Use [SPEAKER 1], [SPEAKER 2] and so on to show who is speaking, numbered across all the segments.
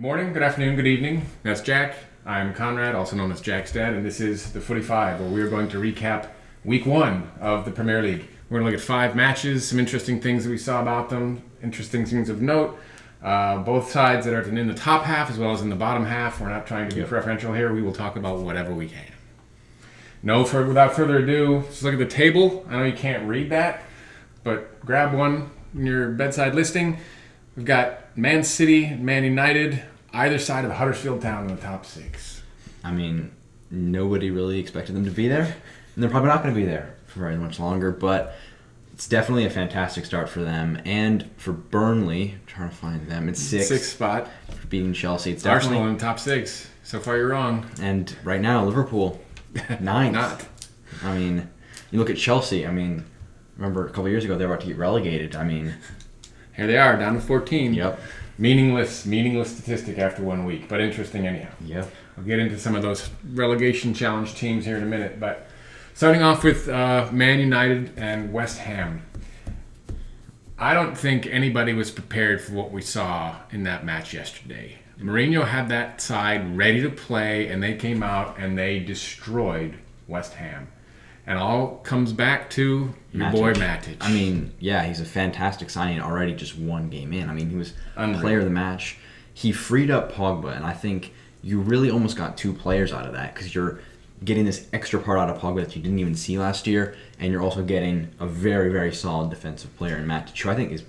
[SPEAKER 1] Good morning, good afternoon, good evening. That's Jack. I'm Conrad, also known as Jack's dad, and this is the Footy 5, where we are going to recap week 1 of the Premier League. We're going to look at 5 matches, some interesting things that we saw about them, interesting things of note. Both sides that are in the top half as well as in the bottom half. We're not trying to be preferential here. We will talk about whatever we can. Without further ado, let's look at the table. I know you can't read that, but grab one in your bedside listing. We've got Man City and Man United, either side of Huddersfield Town in the top 6.
[SPEAKER 2] I mean, nobody really expected them to be there, and they're probably not going to be there for very much longer, but it's definitely a fantastic start for them. And for Burnley, I'm trying to find them, it's 6th
[SPEAKER 1] spot.
[SPEAKER 2] For beating Chelsea. It's definitely
[SPEAKER 1] Arsenal in the top 6. So far you're wrong.
[SPEAKER 2] And right now, Liverpool, 9th.
[SPEAKER 1] Not.
[SPEAKER 2] I mean, you look at Chelsea, remember a couple years ago they were about to get relegated.
[SPEAKER 1] Here they are, down to 14.
[SPEAKER 2] Yep.
[SPEAKER 1] Meaningless statistic after 1 week, but interesting anyhow.
[SPEAKER 2] Yep.
[SPEAKER 1] We'll get into some of those relegation challenge teams here in a minute, but starting off with Man United and West Ham. I don't think anybody was prepared for what we saw in that match yesterday. Mourinho had that side ready to play, and they came out and they destroyed West Ham. And all comes back to your boy Matic.
[SPEAKER 2] He's a fantastic signing already, just 1 game in. He was
[SPEAKER 1] Unreal.
[SPEAKER 2] Player of the match. He freed up Pogba, and I think you really almost got 2 players out of that because you're getting this extra part out of Pogba that you didn't even see last year, and you're also getting a very, very solid defensive player in Matic, who I think is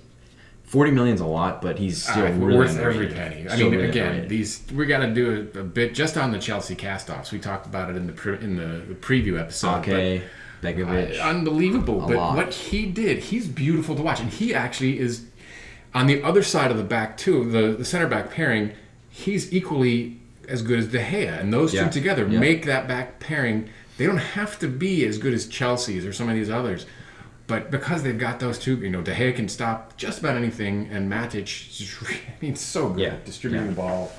[SPEAKER 2] 40 million's a lot, but he's still really
[SPEAKER 1] worth
[SPEAKER 2] underrated.
[SPEAKER 1] every penny.
[SPEAKER 2] Really
[SPEAKER 1] again,
[SPEAKER 2] underrated.
[SPEAKER 1] we got to do a bit just on the Chelsea cast-offs. We talked about it in the preview episode.
[SPEAKER 2] Okay, Begovic,
[SPEAKER 1] unbelievable. But
[SPEAKER 2] lot.
[SPEAKER 1] what he did, he's beautiful to watch, and he actually is on the other side of the back too. The center back pairing, he's equally as good as De Gea, and those two together make that back pairing. They don't have to be as good as Chelsea's or some of these others. But because they've got those two, De Gea can stop just about anything, and Matic, so good at distributing the ball.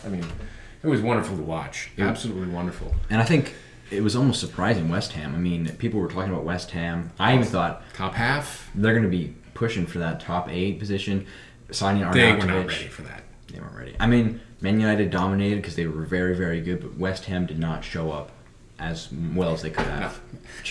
[SPEAKER 1] It was wonderful to watch. Absolutely wonderful.
[SPEAKER 2] And I think it was almost surprising West Ham. People were talking about West Ham. I even thought
[SPEAKER 1] Top half.
[SPEAKER 2] they're going to be pushing for that top 8 position, signing Arnautovic.
[SPEAKER 1] They were not ready for that.
[SPEAKER 2] They weren't ready. Man United dominated because they were very, very good, but West Ham did not show up as well as they could have.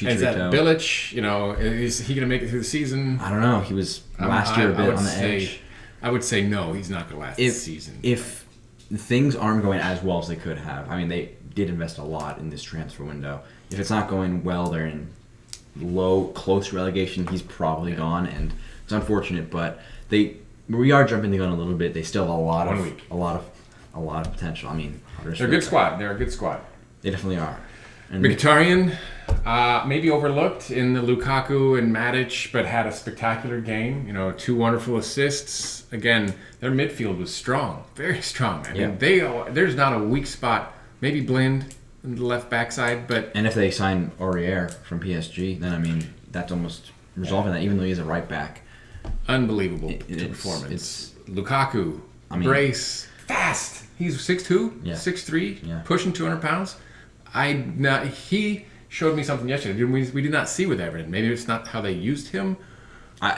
[SPEAKER 1] No. Is that Bilic? Is he going to make it through the season?
[SPEAKER 2] I don't know. He was last year a bit on the edge.
[SPEAKER 1] I would say no, he's not going to last this season.
[SPEAKER 2] If things aren't going as well as they could have, they did invest a lot in this transfer window. If it's not going well, they're in close relegation. He's probably gone, and it's unfortunate. But we are jumping the gun a little bit. They still have a lot of potential.
[SPEAKER 1] They're a good squad. They're a good squad.
[SPEAKER 2] They definitely are. And
[SPEAKER 1] Mkhitaryan, maybe overlooked in the Lukaku and Matic, but had a spectacular game. 2 wonderful assists. Again, their midfield was strong, very strong. There's not a weak spot. Maybe Blind in the left backside, but
[SPEAKER 2] if they sign Aurier from PSG, then that's almost resolving that. Even though he's a right back,
[SPEAKER 1] unbelievable performance. Lukaku, brace, fast. He's 6'2", 6'3", pushing 200 pounds. He showed me something yesterday we did not see with Everton. Maybe it's not how they used him.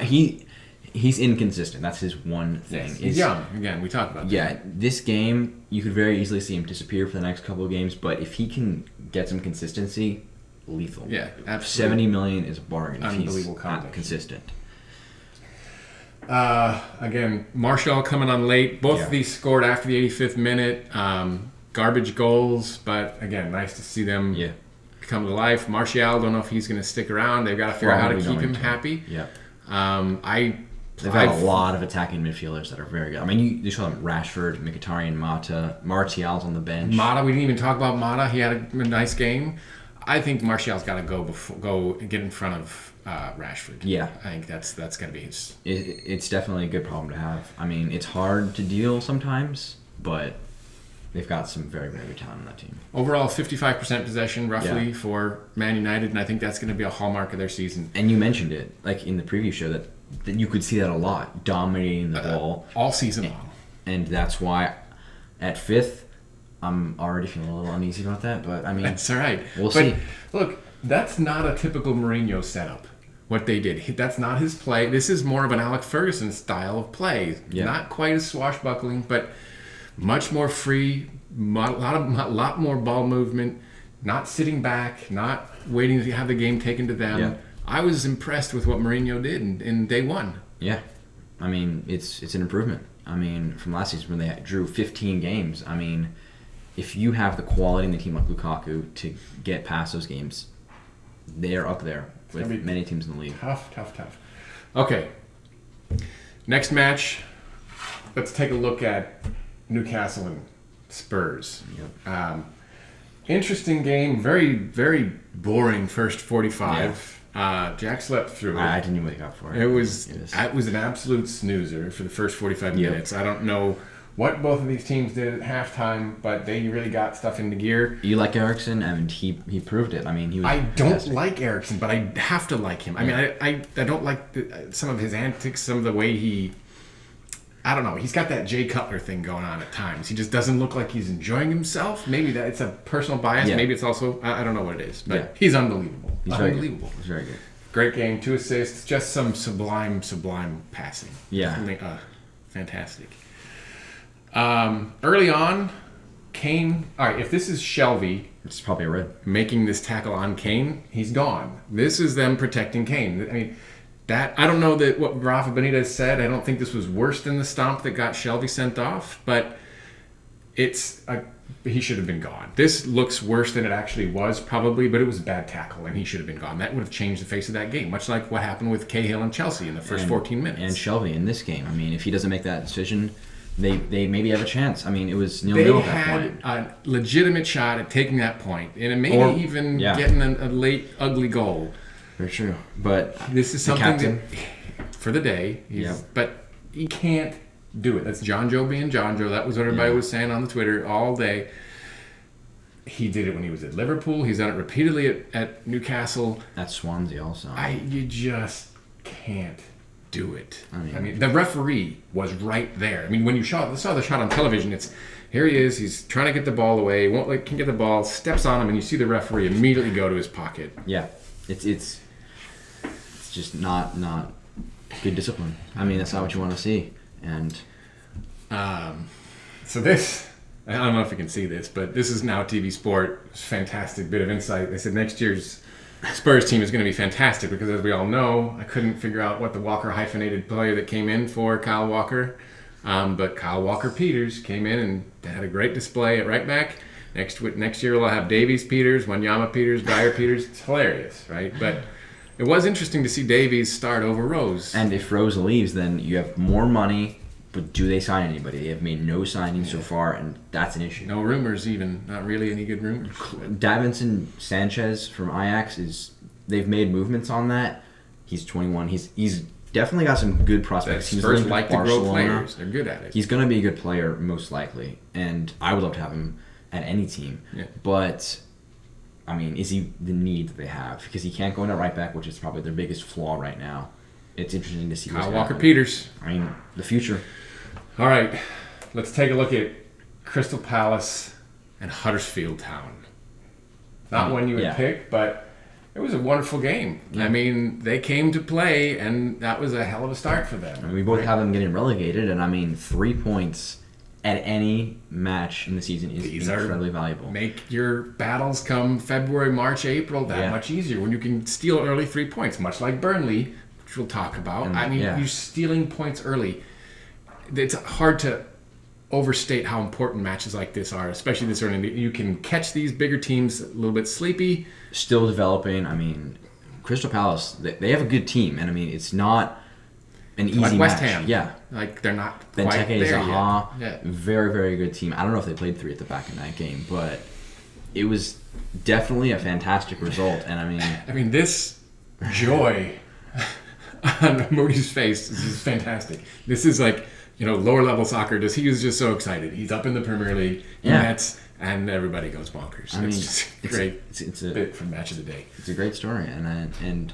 [SPEAKER 2] He's inconsistent. That's his one thing.
[SPEAKER 1] Yes. He's young. Again, we talked about that.
[SPEAKER 2] Yeah, this game, you could very easily see him disappear for the next couple of games, but if he can get some consistency, lethal.
[SPEAKER 1] Yeah, absolutely.
[SPEAKER 2] 70 million is a bargain if
[SPEAKER 1] Unbelievable
[SPEAKER 2] he's not consistent.
[SPEAKER 1] Again, Martial coming on late. Both of these scored after the 85th minute. Garbage goals, but again, nice to see them come to life. Martial, don't know if he's going to stick around. They've got to figure out how to keep him happy.
[SPEAKER 2] Yeah.
[SPEAKER 1] They've
[SPEAKER 2] got a lot of attacking midfielders that are very good. You saw them: Rashford, Mkhitaryan, Mata, Martial's on the bench.
[SPEAKER 1] Mata, we didn't even talk about Mata. He had a nice game. I think Martial's got to go get in front of Rashford.
[SPEAKER 2] Yeah,
[SPEAKER 1] I think that's going to be his.
[SPEAKER 2] It's definitely a good problem to have. It's hard to deal sometimes, but they've got some very, very good talent on that team.
[SPEAKER 1] Overall, 55% possession roughly for Man United, and I think that's going to be a hallmark of their season.
[SPEAKER 2] And you mentioned it, in the preview show, that you could see that a lot, dominating the ball
[SPEAKER 1] all season long.
[SPEAKER 2] And that's why at 5th, I'm already feeling a little uneasy about that. But
[SPEAKER 1] that's all right.
[SPEAKER 2] We'll see.
[SPEAKER 1] Look, that's not a typical Mourinho setup. What they did, that's not his play. This is more of an Alex Ferguson style of play.
[SPEAKER 2] Yeah.
[SPEAKER 1] Not quite as swashbuckling, but much more free, lot more ball movement, not sitting back, not waiting to have the game taken to them.
[SPEAKER 2] Yeah.
[SPEAKER 1] I was impressed with what Mourinho did in day one.
[SPEAKER 2] Yeah. I mean, it's an improvement. I mean, from last season when they drew 15 games, I mean, if you have the quality in the team like Lukaku to get past those games, they're up there with many teams in the league.
[SPEAKER 1] Tough. Okay. Next match, let's take a look at Newcastle and Spurs.
[SPEAKER 2] Yep.
[SPEAKER 1] Interesting game. Very, very boring first 45. Jack slept through it.
[SPEAKER 2] I didn't even wake up for it.
[SPEAKER 1] It was an absolute snoozer for the first 45 minutes. I don't know what both of these teams did at halftime, but they really got stuff into gear.
[SPEAKER 2] You like Eriksen, and he proved it. I mean, he was.
[SPEAKER 1] I don't like Eriksen, but I have to like him. I mean, I don't like some of his antics, some of the way he. I don't know. He's got that Jay Cutler thing going on at times. He just doesn't look like he's enjoying himself. Maybe that it's a personal bias.
[SPEAKER 2] Yeah.
[SPEAKER 1] Maybe it's also I don't know what it is, but he's unbelievable.
[SPEAKER 2] He's
[SPEAKER 1] unbelievable.
[SPEAKER 2] He's very good.
[SPEAKER 1] Great game, 2 assists, just some sublime passing.
[SPEAKER 2] Yeah.
[SPEAKER 1] Fantastic. Early on, Kane. All right, if this is Shelby
[SPEAKER 2] It's probably a red.
[SPEAKER 1] making this tackle on Kane, he's gone. This is them protecting Kane. I mean, I don't know that what Rafa Benitez said. I don't think this was worse than the stomp that got Shelby sent off, but he should have been gone. This looks worse than it actually was, probably, but it was a bad tackle, and he should have been gone. That would have changed the face of that game, much like what happened with Cahill and Chelsea in the first 14 minutes.
[SPEAKER 2] And Shelby in this game. I mean, if he doesn't make that decision, they maybe have a chance. I mean, it was 0-0
[SPEAKER 1] They
[SPEAKER 2] at that
[SPEAKER 1] had
[SPEAKER 2] point.
[SPEAKER 1] a legitimate shot at taking that point, and maybe even getting a late, ugly goal.
[SPEAKER 2] Very true. But
[SPEAKER 1] This is something that, for the day, but he can't do it. That's John Joe being John Joe. That was what everybody was saying on the Twitter all day. He did it when he was at Liverpool. He's done it repeatedly at Newcastle.
[SPEAKER 2] at Swansea also.
[SPEAKER 1] You just can't do it.
[SPEAKER 2] I mean,
[SPEAKER 1] the referee was right there. I mean, when you saw the shot on television, it's here he is. He's trying to get the ball away. Can get the ball. Steps on him, and you see the referee immediately go to his pocket.
[SPEAKER 2] Yeah, it's just not good discipline. I mean, that's not what you want to see. And
[SPEAKER 1] so this, I don't know if you can see this, but this is Now TV Sport. It's a fantastic bit of insight. They said next year's Spurs team is going to be fantastic because, as we all know, I couldn't figure out what the Walker hyphenated player that came in for Kyle Walker. But Kyle Walker-Peters came in and had a great display at right back. Next year we'll have Davies-Peters, Wanyama-Peters, Dyer-Peters. It's hilarious, right? But it was interesting to see Davies start over Rose.
[SPEAKER 2] And if Rose leaves, then you have more money, but do they sign anybody? They have made no signings so far, and that's an issue.
[SPEAKER 1] No rumors even. Not really any good rumors.
[SPEAKER 2] Davinson Sanchez from Ajax they've made movements on that. He's 21. He's definitely got some good prospects. He's
[SPEAKER 1] Spurs like to grow players. They're good at it.
[SPEAKER 2] He's going to be a good player most likely, and I would love to have him at any team.
[SPEAKER 1] Yeah.
[SPEAKER 2] But I mean, is he the need that they have? Because he can't go into right back, which is probably their biggest flaw right now. It's interesting to see
[SPEAKER 1] Kyle Walker-Peters.
[SPEAKER 2] I mean, the future.
[SPEAKER 1] All right, let's take a look at Crystal Palace and Huddersfield Town. Not one you would pick, but it was a wonderful game.
[SPEAKER 2] Yeah.
[SPEAKER 1] I mean, they came to play, and that was a hell of a start for them.
[SPEAKER 2] I mean, we both have them getting relegated, and I mean, 3 points at any match in the season is incredibly valuable.
[SPEAKER 1] Make your battles come February, March, April that much easier when you can steal early 3 points, much like Burnley, which we'll talk about. You're stealing points early. It's hard to overstate how important matches like this are, especially this early. You can catch these bigger teams a little bit sleepy.
[SPEAKER 2] Still developing. I mean, Crystal Palace, they have a good team, and I mean, it's not an easy
[SPEAKER 1] like West
[SPEAKER 2] match.
[SPEAKER 1] Ham.
[SPEAKER 2] Yeah.
[SPEAKER 1] Like, they're not
[SPEAKER 2] Benteke
[SPEAKER 1] quite there
[SPEAKER 2] Zaha,
[SPEAKER 1] yet. Yeah.
[SPEAKER 2] very, very good team. I don't know if they played 3 at the back in that game, but it was definitely a fantastic result. And I mean,
[SPEAKER 1] this joy on Moody's face is fantastic. This is like, lower level soccer. He was just so excited. He's up in the Premier League, and everybody goes bonkers. It's just great.
[SPEAKER 2] It's a
[SPEAKER 1] bit from Match of the Day.
[SPEAKER 2] It's a great story, and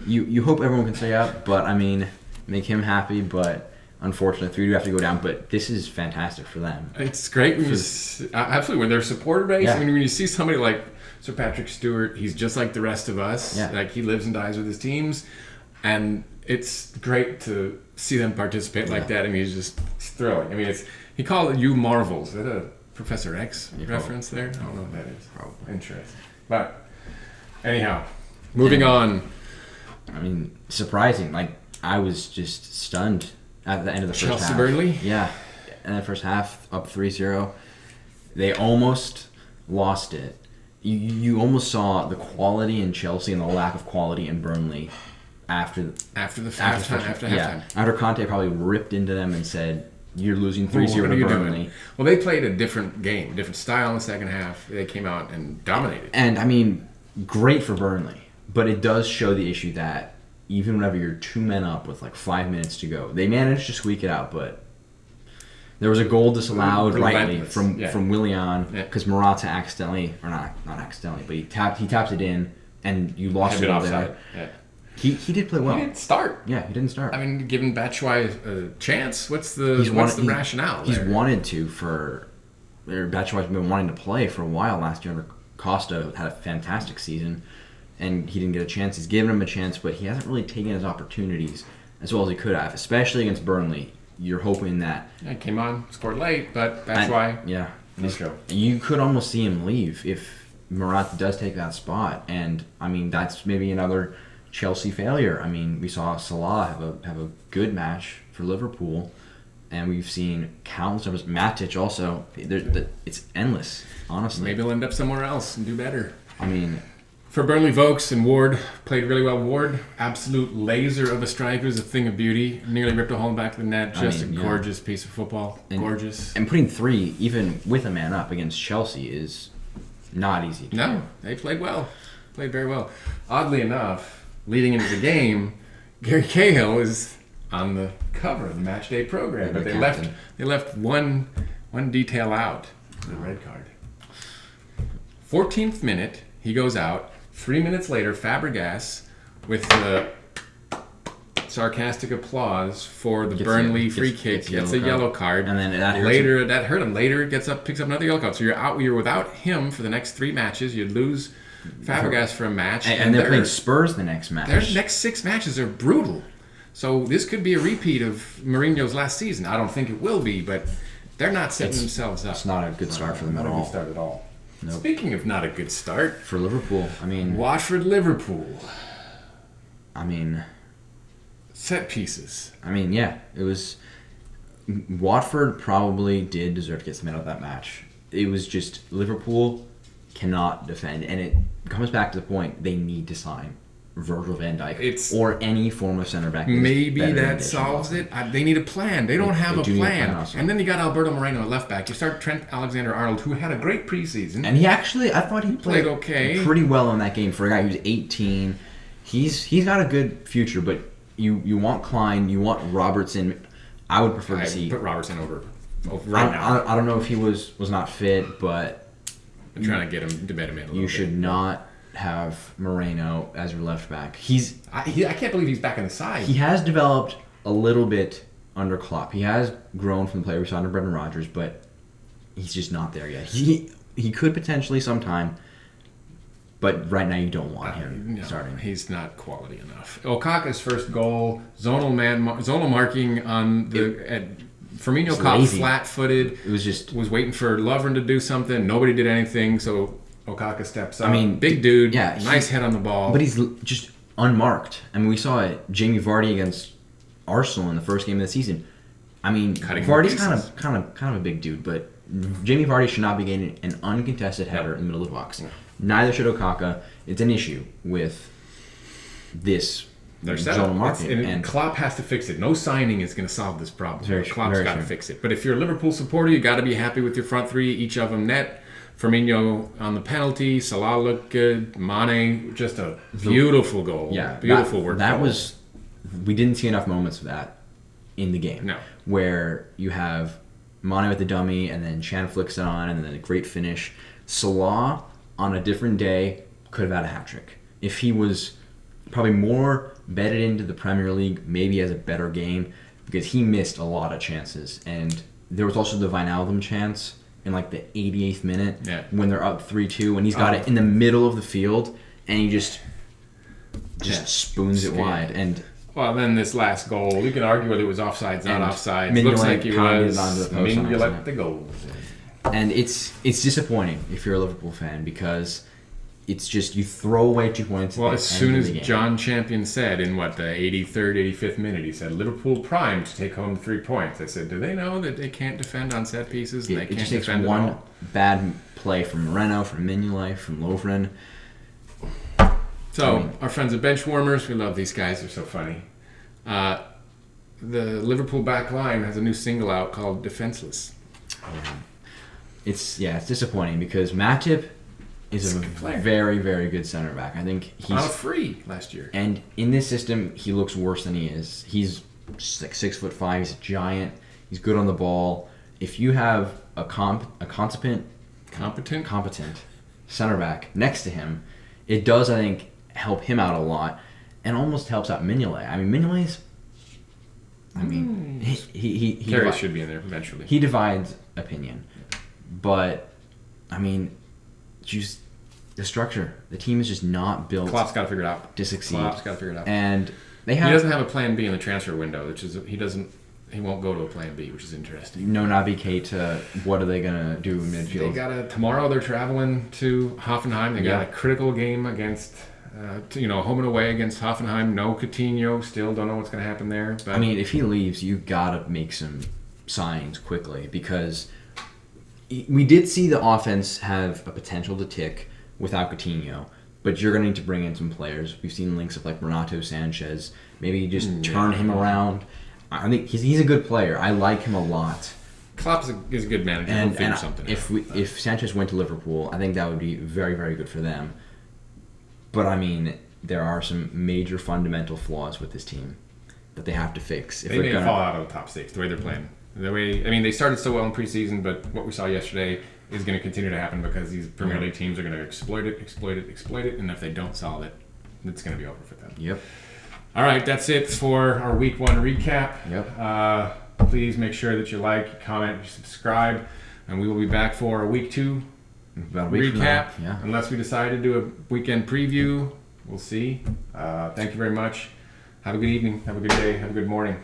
[SPEAKER 2] you hope everyone can stay up, but I mean, make him happy. But unfortunately, 3 do have to go down. But this is fantastic for them.
[SPEAKER 1] It's great when absolutely when they're supporter base.
[SPEAKER 2] Yeah.
[SPEAKER 1] I mean, when you see somebody like Sir Patrick Stewart, he's just like the rest of us.
[SPEAKER 2] Yeah.
[SPEAKER 1] Like, he lives and dies with his teams, and it's great to see them participate like that. I mean, he's thrilling. I mean, He called it "You Marvels." Is that a Professor X
[SPEAKER 2] Yeah,
[SPEAKER 1] reference there? I don't know what that is.
[SPEAKER 2] Probably.
[SPEAKER 1] Interesting. But anyhow, moving on.
[SPEAKER 2] I mean, surprising. Like, I was just stunned at the end of the first half.
[SPEAKER 1] Chelsea Burnley?
[SPEAKER 2] Yeah. In the first half, up 3-0. They almost lost it. You almost saw the quality in Chelsea and the lack of quality in Burnley after halftime. Yeah. After Conte probably ripped into them and said, "You're losing 3-0 to Burnley."
[SPEAKER 1] Doing? Well, they played a different game, different style in the second half. They came out and dominated.
[SPEAKER 2] And, I mean, great for Burnley. But it does show the issue that even whenever you're 2 men up with like 5 minutes to go, they managed to squeak it out, but there was a goal disallowed rightly from Willian because Morata accidentally, or not accidentally, but he tapped it in, and you lost it there.
[SPEAKER 1] Yeah.
[SPEAKER 2] He did play well.
[SPEAKER 1] He didn't start.
[SPEAKER 2] Yeah, he didn't start.
[SPEAKER 1] I mean, giving Batshuayi a chance. What's the rationale?
[SPEAKER 2] He's wanted to Batshuayi's been wanting to play for a while last year. Costa had a fantastic season, and he didn't get a chance. He's given him a chance, but he hasn't really taken his opportunities as well as he could have, especially against Burnley. You're hoping that...
[SPEAKER 1] Yeah, he came on, scored late, but that's why.
[SPEAKER 2] Yeah. You could almost see him leave if Morata does take that spot. And, I mean, that's maybe another Chelsea failure. I mean, we saw Salah have a good match for Liverpool, and we've seen countless others. Matic also. It's endless, honestly.
[SPEAKER 1] Maybe he'll end up somewhere else and do better.
[SPEAKER 2] I mean...
[SPEAKER 1] For Burnley, Vokes and Ward played really well. Ward, absolute laser of a striker, is a thing of beauty. Nearly ripped a hole in the back of the net. Just a gorgeous piece of football. Gorgeous.
[SPEAKER 2] And putting 3, even with a man up against Chelsea, is not easy.
[SPEAKER 1] No, they played well. Played very well. Oddly enough, leading into the game, Gary Cahill is on the cover of the match day program, but they left one detail out, the red card. 14th minute, he goes out. 3 minutes later, Fabregas, with the sarcastic applause for the Burnley free kick, gets a yellow card.
[SPEAKER 2] And then that
[SPEAKER 1] hurt him. Later, picks up another yellow card. So you're without him for the next 3 matches. You lose Fabregas for a match.
[SPEAKER 2] And they're playing Spurs the next match.
[SPEAKER 1] Their next 6 matches are brutal. So this could be a repeat of Mourinho's last season. I don't think it will be, but they're not setting themselves up.
[SPEAKER 2] It's not a good start for them at all.
[SPEAKER 1] Not a good start at all. Nope. Speaking of not a good start.
[SPEAKER 2] For Liverpool, I mean...
[SPEAKER 1] Watford-Liverpool.
[SPEAKER 2] I mean...
[SPEAKER 1] Set pieces.
[SPEAKER 2] I mean, yeah. It was... Watford probably did deserve to get something out of that match. It was just... Liverpool cannot defend. And it comes back to the point they need to sign Virgil van Dijk or any form of center back.
[SPEAKER 1] Maybe that solves it. They need a plan. They don't have a plan. And then you got Alberto Moreno at left back. You start Trent Alexander-Arnold, who had a great preseason.
[SPEAKER 2] And I thought he played
[SPEAKER 1] okay,
[SPEAKER 2] pretty well in that game for a guy who's 18. He's got a good future, but you want Klein, you want Robertson. I would prefer to see
[SPEAKER 1] put Robertson over
[SPEAKER 2] now. I don't know if he was not fit, but
[SPEAKER 1] I'm trying to get him to bed him in a little
[SPEAKER 2] bit. You should not have Moreno as your left back. I
[SPEAKER 1] can't believe he's back on the side.
[SPEAKER 2] He has developed a little bit under Klopp. He has grown from the player we saw under Brendan Rodgers, but he's just not there yet. He could potentially sometime, but right now you don't want him starting.
[SPEAKER 1] He's not quality enough. Okaka's first goal, zonal marking on Firmino caught flat-footed.
[SPEAKER 2] It was
[SPEAKER 1] waiting for Lovren to do something. Nobody did anything, so Okaka steps up.
[SPEAKER 2] I mean,
[SPEAKER 1] big dude, nice head on the ball.
[SPEAKER 2] But he's just unmarked. I mean, we saw it. Jamie Vardy against Arsenal in the first game of the season. I mean, Vardy's kind of a big dude, but Jamie Vardy should not be getting an uncontested header in the middle of the box. No. Neither should Okaka. It's an issue with this zonal marking.
[SPEAKER 1] And Klopp has to fix it. No signing is going to solve this problem. Klopp's got to fix it. But if you're a Liverpool supporter, you got to be happy with your front 3, each of them net. Firmino on the penalty. Salah looked good. Mane, just a beautiful goal.
[SPEAKER 2] Yeah,
[SPEAKER 1] beautiful work.
[SPEAKER 2] We didn't see enough moments of that in the game.
[SPEAKER 1] No.
[SPEAKER 2] Where you have Mane with the dummy, and then Chan flicks it on, and then a great finish. Salah, on a different day, could have had a hat-trick. If he was probably more bedded into the Premier League, maybe as a better game, because he missed a lot of chances. And there was also the Wijnaldum chance in like the 88th minute when they're up 3-2, and he's got it in the middle of the field, and he just spoons it wide. And
[SPEAKER 1] Well, then this last goal, you can argue whether it was offsides, not
[SPEAKER 2] And
[SPEAKER 1] offsides.
[SPEAKER 2] Mignolet
[SPEAKER 1] Looks like it
[SPEAKER 2] pounded
[SPEAKER 1] was.
[SPEAKER 2] onto the post on
[SPEAKER 1] Mignolet
[SPEAKER 2] accident.
[SPEAKER 1] the goals.
[SPEAKER 2] And it's disappointing if you're a Liverpool fan because it's just you throw away 2 points.
[SPEAKER 1] Well,
[SPEAKER 2] at
[SPEAKER 1] as
[SPEAKER 2] the
[SPEAKER 1] soon
[SPEAKER 2] end of
[SPEAKER 1] as
[SPEAKER 2] the game.
[SPEAKER 1] John Champion said in the 83rd, 85th minute, he said Liverpool primed to take home the 3 points. I said, do they know that they can't defend on set pieces and they
[SPEAKER 2] it
[SPEAKER 1] can't
[SPEAKER 2] just takes
[SPEAKER 1] defend at
[SPEAKER 2] one
[SPEAKER 1] all?
[SPEAKER 2] bad play from Moreno, from Mignolet, from Lovren.
[SPEAKER 1] So, our friends at Benchwarmers, we love these guys. They're so funny. The Liverpool back line has a new single out called Defenseless.
[SPEAKER 2] It's disappointing because Matip is a
[SPEAKER 1] good player.
[SPEAKER 2] very, very good center back. I think
[SPEAKER 1] On a
[SPEAKER 2] he's
[SPEAKER 1] free last year.
[SPEAKER 2] and in this system he looks worse than he is. He's like 6'5". He's a giant. He's good on the ball. If you have a competent center back next to him, it does, I think, help him out a lot, and almost helps out Mignolet. I mean, Mignolet's. I mean, he
[SPEAKER 1] Carey should be in there eventually.
[SPEAKER 2] he divides opinion, but I mean, just the structure. The team is just not built
[SPEAKER 1] Klopp's got to figure it out.
[SPEAKER 2] to succeed.
[SPEAKER 1] Klopp's got to figure it out.
[SPEAKER 2] And they
[SPEAKER 1] He
[SPEAKER 2] have
[SPEAKER 1] doesn't have a plan B in the transfer window, which is he won't go to a plan B, which is interesting.
[SPEAKER 2] no Naby Keita. What are they gonna do in midfield?
[SPEAKER 1] Tomorrow they're traveling to Hoffenheim. They got
[SPEAKER 2] Yeah.
[SPEAKER 1] a critical game against home and away against Hoffenheim. No Coutinho. Still don't know what's going to happen there. But
[SPEAKER 2] I mean, if he leaves, you gotta make some signings quickly because we did see the offense have a potential to tick without Coutinho, but you're gonna need to bring in some players. We've seen links of like Renato Sanchez. Maybe just turn him around. I think he's a good player. I like him a lot.
[SPEAKER 1] Klopp is a good manager. He'll figure something out.
[SPEAKER 2] If Sanchez went to Liverpool, I think that would be very, very good for them. But I mean, there are some major fundamental flaws with this team that they have to fix. If
[SPEAKER 1] They may fall out of the top 6 the way they're playing. They started so well in preseason, but what we saw yesterday is going to continue to happen because these Premier League teams are going to exploit it, and if they don't solve it, it's going to be over for them.
[SPEAKER 2] Yep.
[SPEAKER 1] All right, that's it for our Week 1 recap.
[SPEAKER 2] Yep.
[SPEAKER 1] Please make sure that you like, comment, subscribe, and we will be back for a Week 2
[SPEAKER 2] About a week from now.
[SPEAKER 1] recap.
[SPEAKER 2] Yeah.
[SPEAKER 1] Unless we decide to do a weekend preview, we'll see. Thank you very much. Have a good evening. Have a good day. Have a good morning.